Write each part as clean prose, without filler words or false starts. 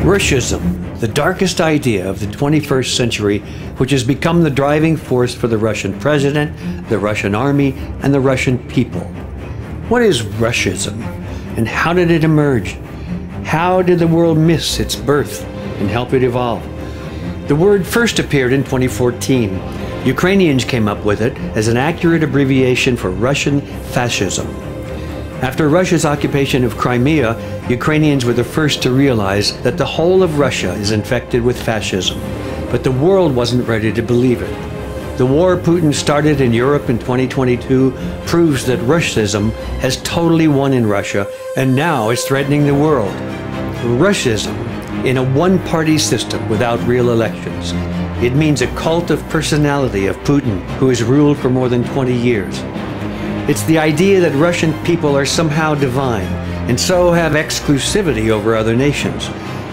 Ruscism, the darkest idea of the 21st century, which has become the driving force for the Russian president, the Russian army, and the Russian people. What is Ruscism, and how did it emerge? How did the world miss its birth and help it evolve? The word first appeared in 2014. Ukrainians came up with it as an accurate abbreviation for Russian fascism. After Russia's occupation of Crimea, Ukrainians were the first to realize that the whole of Russia is infected with fascism. But the world wasn't ready to believe it. The war Putin started in Europe in 2022 proves that Ruscism has totally won in Russia, and now it's threatening the world. Ruscism, in a one-party system without real elections. It means a cult of personality of Putin, who has ruled for more than 20 years. It's the idea that Russian people are somehow divine, and so have exclusivity over other nations.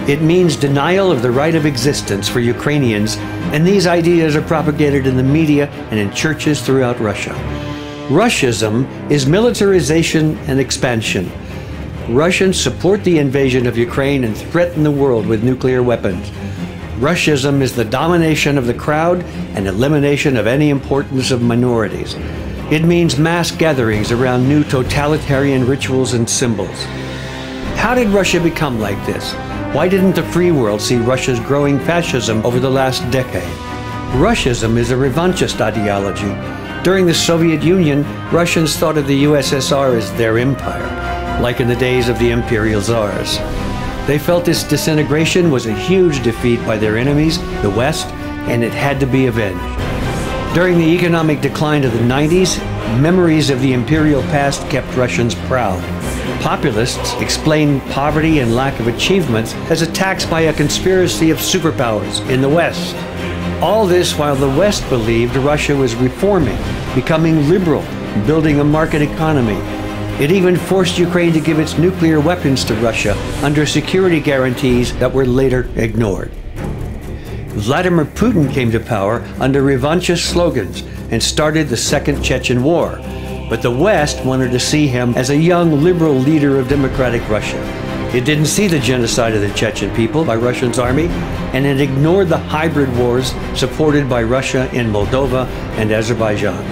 It means denial of the right of existence for Ukrainians, and these ideas are propagated in the media and in churches throughout Russia. Ruscism is militarization and expansion. Russians support the invasion of Ukraine and threaten the world with nuclear weapons. Ruscism is the domination of the crowd and elimination of any importance of minorities. It means mass gatherings around new totalitarian rituals and symbols. How did Russia become like this? Why didn't the free world see Russia's growing fascism over the last decade? Ruscism is a revanchist ideology. During the Soviet Union, Russians thought of the USSR as their empire, like in the days of the imperial czars. They felt this disintegration was a huge defeat by their enemies, the West, and it had to be avenged. During the economic decline of the 90s, memories of the imperial past kept Russians proud. Populists explained poverty and lack of achievements as attacks by a conspiracy of superpowers in the West. All this while the West believed Russia was reforming, becoming liberal, building a market economy. It even forced Ukraine to give its nuclear weapons to Russia under security guarantees that were later ignored. Vladimir Putin came to power under revanchist slogans and started the Second Chechen War. But the West wanted to see him as a young liberal leader of democratic Russia. It didn't see the genocide of the Chechen people by Russia's army, and it ignored the hybrid wars supported by Russia in Moldova and Azerbaijan.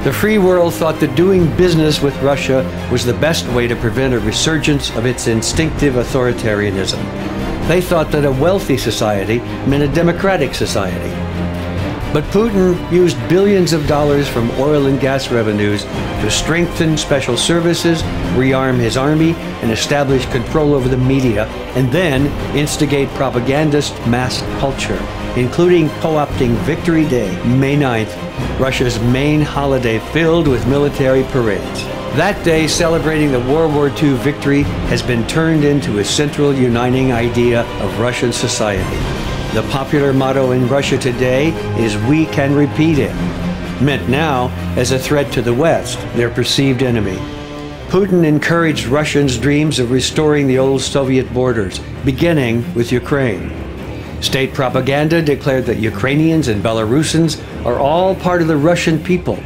The free world thought that doing business with Russia was the best way to prevent a resurgence of its instinctive authoritarianism. They thought that a wealthy society meant a democratic society. But Putin used billions of dollars from oil and gas revenues to strengthen special services, rearm his army, and establish control over the media, and then instigate propagandist mass culture, including co-opting Victory Day, May 9th, Russia's main holiday filled with military parades. That day, celebrating the World War II victory, has been turned into a central uniting idea of Russian society. The popular motto in Russia today is "We can repeat it," meant now as a threat to the West, their perceived enemy. Putin encouraged Russians' dreams of restoring the old Soviet borders, beginning with Ukraine. State propaganda declared that Ukrainians and Belarusians are all part of the Russian people.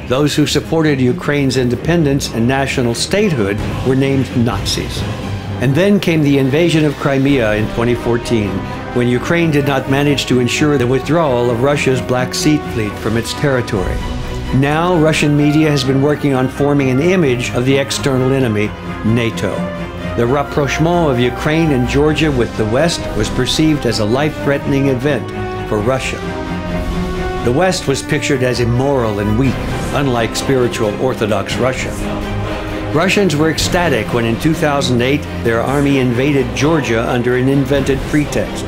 Those who supported Ukraine's independence and national statehood were named Nazis. And then came the invasion of Crimea in 2014, when Ukraine did not manage to ensure the withdrawal of Russia's Black Sea Fleet from its territory. Now, Russian media has been working on forming an image of the external enemy, NATO. The rapprochement of Ukraine and Georgia with the West was perceived as a life-threatening event for Russia. The West was pictured as immoral and weak, unlike spiritual Orthodox Russia. Russians were ecstatic when in 2008 their army invaded Georgia under an invented pretext.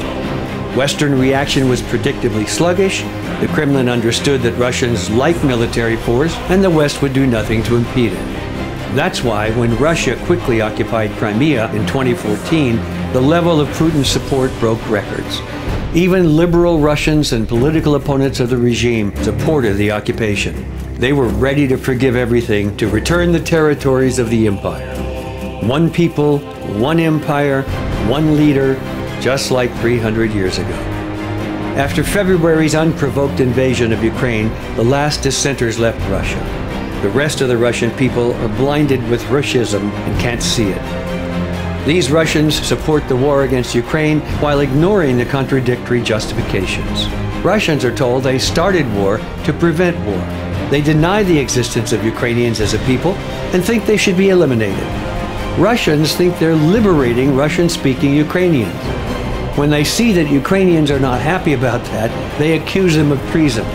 Western reaction was predictably sluggish. The Kremlin understood that Russians liked military force and the West would do nothing to impede it. That's why when Russia quickly occupied Crimea in 2014, the level of Putin's support broke records. Even liberal Russians and political opponents of the regime supported the occupation. They were ready to forgive everything to return the territories of the empire. One people, one empire, one leader, just like 300 years ago. After February's unprovoked invasion of Ukraine, the last dissenters left Russia. The rest of the Russian people are blinded with Ruscism and can't see it. These Russians support the war against Ukraine while ignoring the contradictory justifications. Russians are told they started war to prevent war. They deny the existence of Ukrainians as a people and think they should be eliminated. Russians think they're liberating Russian-speaking Ukrainians. When they see that Ukrainians are not happy about that, they accuse them of treason.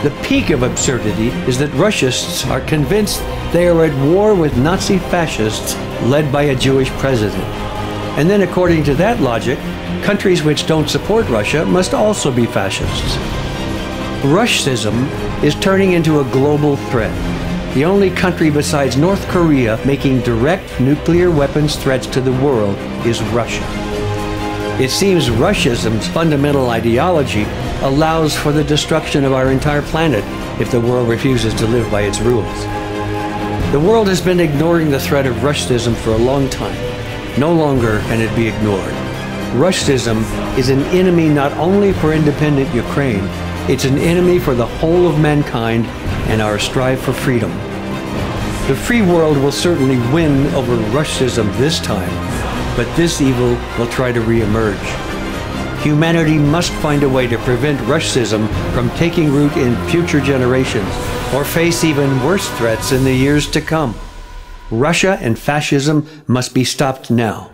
The peak of absurdity is that Russists are convinced they are at war with Nazi fascists led by a Jewish president. And then, according to that logic, countries which don't support Russia must also be fascists. Ruscism is turning into a global threat. The only country besides North Korea making direct nuclear weapons threats to the world is Russia. It seems Ruscism's fundamental ideology allows for the destruction of our entire planet if the world refuses to live by its rules. The world has been ignoring the threat of Ruscism for a long time. No longer can it be ignored. Ruscism is an enemy not only for independent Ukraine, it's an enemy for the whole of mankind and our strive for freedom. The free world will certainly win over Ruscism this time, but this evil will try to re-emerge. Humanity must find a way to prevent Ruscism from taking root in future generations, or face even worse threats in the years to come. Russia and fascism must be stopped now.